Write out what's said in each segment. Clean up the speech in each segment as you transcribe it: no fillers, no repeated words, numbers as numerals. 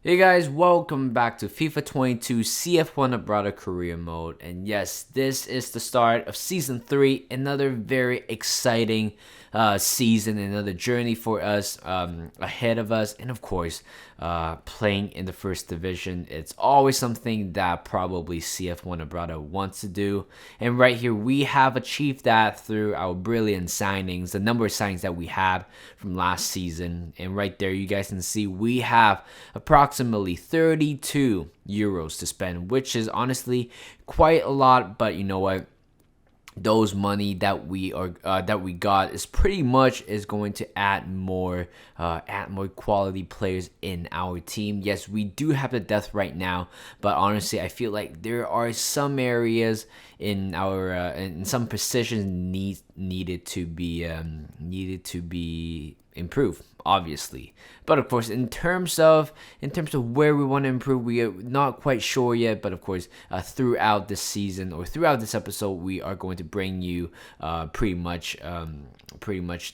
Hey guys, welcome back to FIFA 22 CF1 Abroad Career Mode. And yes, this is the start of Season 3, another very exciting season, another journey for us ahead of us. And of course, playing in the first division, it's always something that probably CF1 Abroad wants to do. And right here, we have achieved that through our brilliant signings, the number of signings that we had from last season. And right there, you guys can see we have approximately 32 euros to spend, which is honestly quite a lot. But you know what? Those money that we got is pretty much is going to add more quality players in our team. Yes, we do have the depth right now, but honestly, I feel like there are some areas in our in some positions needed to be improved, obviously. But of course, in terms of where we want to improve, we are not quite sure yet. But of course, throughout this season or throughout this episode, we are going to bring you pretty much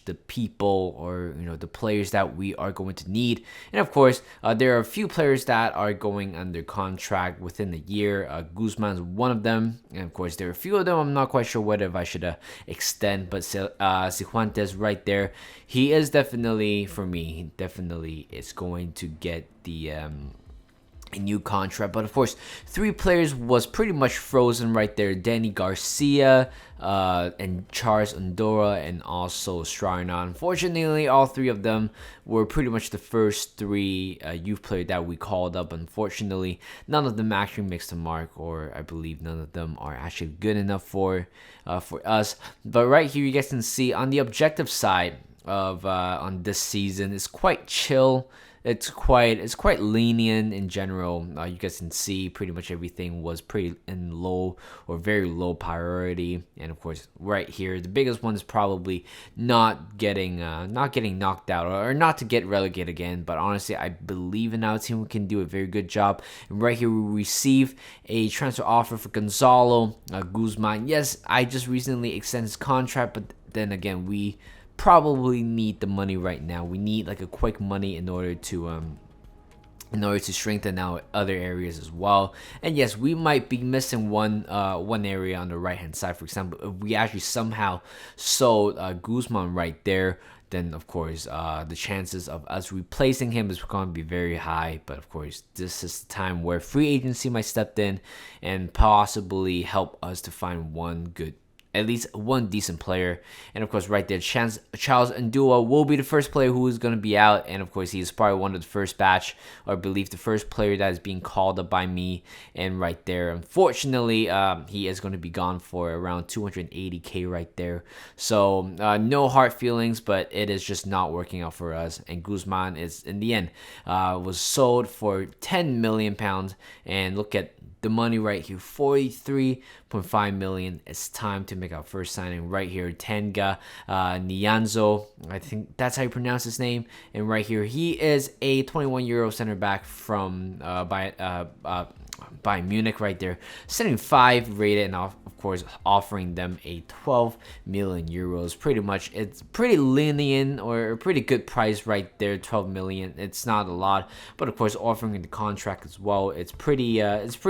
the people, or the players that we are going to need. And of course, there are a few players that are going under contract within the year. Guzman's one of them, and of course, there are a few of them I'm not quite sure whether if I should extend. But Cifuentes right there, he is definitely, for me, he definitely is going to get a new contract. But of course, three players was pretty much frozen right there: Danny Garcia, and Charles Andorra, and also Strana. Unfortunately, all three of them were pretty much the first three youth players that we called up. Unfortunately, none of them actually makes the mark, or I believe none of them are actually good enough for us. But right here, you guys can see on the objective side of on this season, it's quite chill. It's quite lenient in general. You guys can see pretty much everything was pretty in low or very low priority. And of course, right here, the biggest one is probably not getting knocked out, or not to get relegated again. But honestly, I believe in our team we can do a very good job. And right here, we receive a transfer offer for Gonzalo Guzman. Yes, I just recently extended his contract, but then again, we probably need the money right now. We need like a quick money in order to strengthen our other areas as well. And yes, we might be missing one area on the right hand side. For example, if we actually somehow sold Guzman right there, then of course the chances of us replacing him is going to be very high. But of course, this is the time where free agency might step in and possibly help us to find at least one decent player. And of course, right there, Charles Ndua will be the first player who is going to be out. And of course, he's probably one of the first batch, or I believe the first player that is being called up by me. And right there, unfortunately, he is going to be gone for around 280k right there. So no hard feelings, but it is just not working out for us. And Guzman is, in the end, was sold for 10 million pounds. And look at the money right here, 43.5 million. It's time to make our first signing right here. Tenga Nianzo, I think that's how you pronounce his name. And right here, he is a 21-year-old center back from by Munich right there, 75 rated, and of course offering them a 12 million euros. Pretty much, it's pretty lenient or a pretty good price right there. 12 million, it's not a lot, but of course offering the contract as well, it's pretty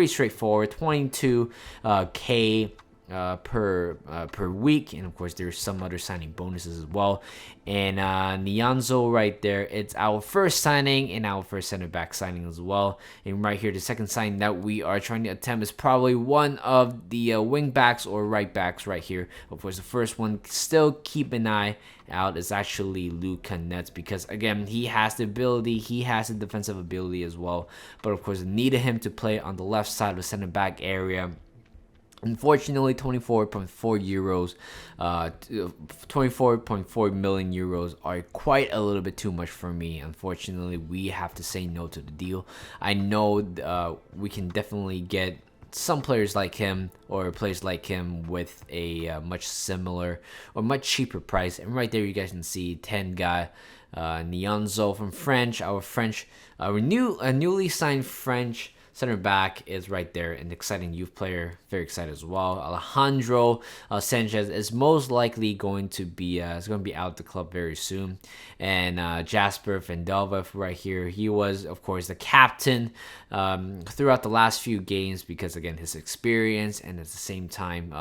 straightforward. 22k per week. And of course, there's some other signing bonuses as well. And Nianzo right there, it's our first signing and our first center back signing as well. And right here, the second signing that we are trying to attempt is probably one of the wing backs or right backs right here. Of course, the first one, still keep an eye out, is actually Luca Nets, because again, he has the ability, he has the defensive ability as well. But of course, needed him to play on the left side of the center back area. Unfortunately, 24.4 million euros are quite a little bit too much for me. Unfortunately, we have to say no to the deal. I know we can definitely get some players like him, or players like him with a much similar or much cheaper price. And right there, you guys can see Tenga Nianzo from French, our newly signed French center back is right there, an exciting youth player. Very excited as well. Alejandro Sanchez is most likely going to be out of the club very soon. And Jasper Vandelva right here. He was, of course, the captain throughout the last few games because, again, his experience and at the same time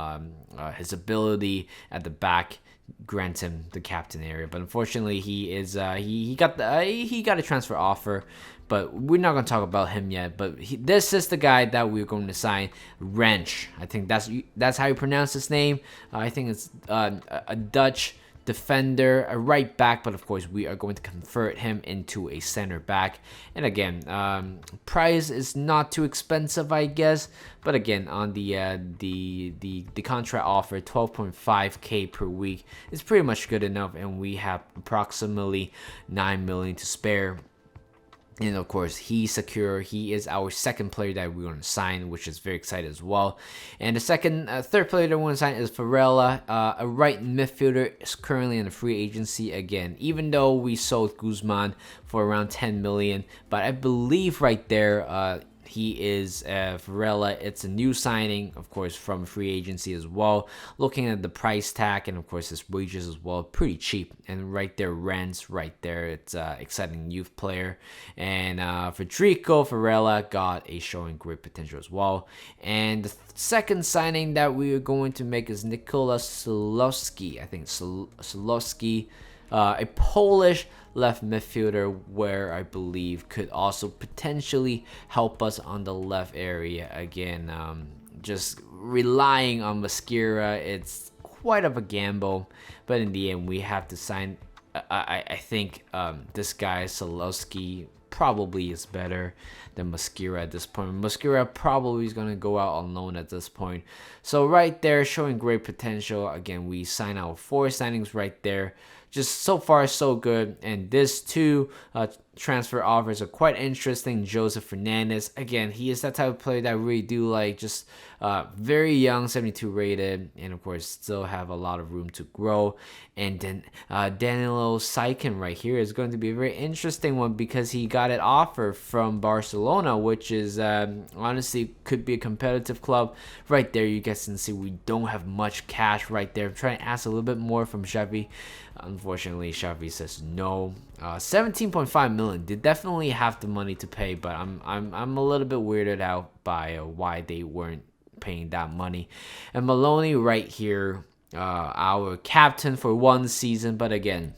his ability at the back grants him the captain area. But unfortunately, he got a transfer offer. But we're not going to talk about him yet. But this is the guy that we're going to sign, Wrench. I think that's how you pronounce his name. I think it's a Dutch defender, a right back, but of course we are going to convert him into a center back. And again, price is not too expensive, I guess. But again, on the contract offer, 12.5k per week is pretty much good enough, and we have approximately 9 million to spare. And of course, he's secure. He is our second player that we're going to sign, which is very exciting as well. And the third player that we're going to sign is Fuenlabrada, a right midfielder, is currently in the free agency again. Even though we sold Guzman for around 10 million, but I believe right there, he is Varela. It's a new signing, of course, from free agency as well. Looking at the price tag and, of course, his wages as well, pretty cheap. And right there, Rents, right there, it's an exciting youth player. And Federico Varela got a showing great potential as well. And the second signing that we are going to make is Nikola Solowski. I think Solowski, a Polish left midfielder, where I believe could also potentially help us on the left area. Again, just relying on Mosquera, it's quite of a gamble, but in the end we have to sign. I think this guy Solowski probably is better than Mosquera at this point. Mosquera probably is going to go out on loan at this point. So right there, showing great potential. Again, we sign our 4 signings right there. Just so far so good. And this 2 transfer offers are quite interesting. Joseph Fernandez, again, he is that type of player that I really do like. Just very young, 72 rated, and of course still have a lot of room to grow. And then Danilo Saikin right here is going to be a very interesting one because he got an offer from Barcelona, which is honestly could be a competitive club. Right there, you guys can see we don't have much cash right there. I'm trying to ask a little bit more from Xavi. Unfortunately, Xavi says no. 17.5 million. They definitely have the money to pay, but I'm a little bit weirded out by why they weren't paying that money. And Maloney right here, our captain for 1 season, but again,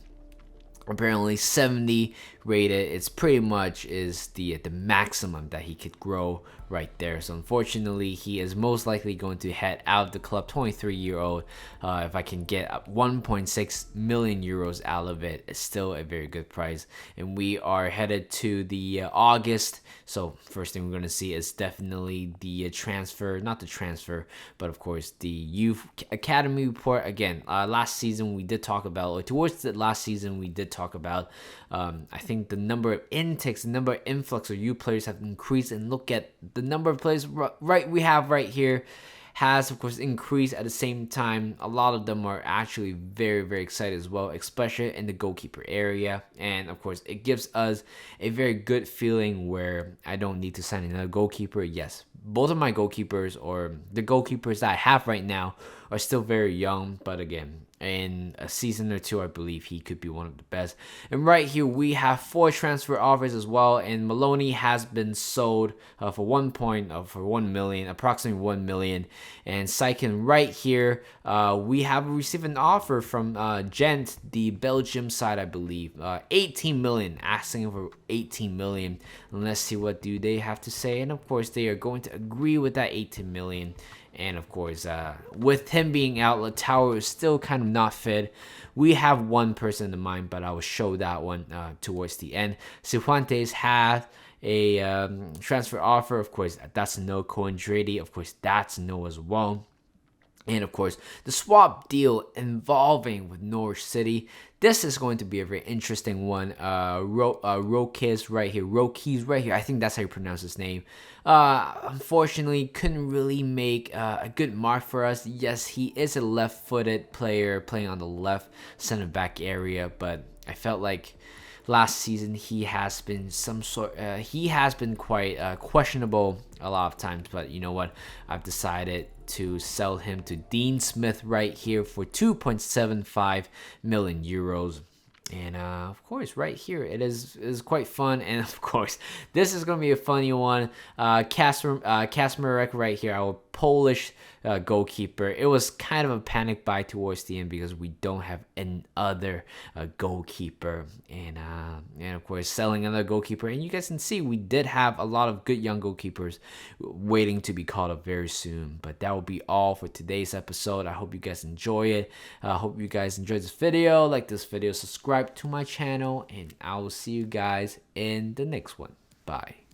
apparently 70 rated. It's pretty much is the maximum that he could grow right there. So unfortunately, he is most likely going to head out of the club. 23-year-old. If I can get 1.6 million euros out of it, it's still a very good price. And we are headed to the August. So first thing we're going to see is definitely the transfer, not the transfer, but of course the youth academy report. Again, last season we did talk about, or towards the last season we did talk about, I think the number of intakes, the number of influx of youth players have increased, and look at the number of players we have right here has of course increased at the same time. A lot of them are actually very, very excited as well, especially in the goalkeeper area. And of course it gives us a very good feeling where I don't need to sign another goalkeeper. Yes, both of my goalkeepers, or the goalkeepers that I have right now, are still very young, but again, in a season or 2, I believe he could be one of the best. And right here we have 4 transfer offers as well, and Maloney has been sold for 1 million, approximately 1 million. And Saikin right here, we have received an offer from Gent, the Belgium side, I believe, 18 million, asking for 18 million. And let's see what do they have to say, and of course they are going to agree with that 18 million. And of course, with him being out, Lautaro is still kind of not fit. We have one person in mind, but I will show that one towards the end. Cifuentes had a transfer offer. Of course, that's a no. Coentradi, of course, that's a no as well. And of course, the swap deal involving with Norwich City. This is going to be a very interesting one. Rokis right here. I think that's how you pronounce his name. Unfortunately, couldn't really make a good mark for us. Yes, he is a left-footed player playing on the left center back area, but I felt like last season he has been he has been quite questionable a lot of times. But you know what? I've decided to sell him to Dean Smith right here for 2.75 million euros. And of course, right here, it is quite fun. And of course, this is going to be a funny one. Kasmarek right here, our Polish goalkeeper. It was kind of a panic buy towards the end because we don't have any other goalkeeper. And of course, selling another goalkeeper. And you guys can see we did have a lot of good young goalkeepers waiting to be called up very soon. But that will be all for today's episode. I hope you guys enjoy it. I hope you guys enjoyed this video. Like this video, subscribe to my channel, and I will see you guys in the next one. Bye.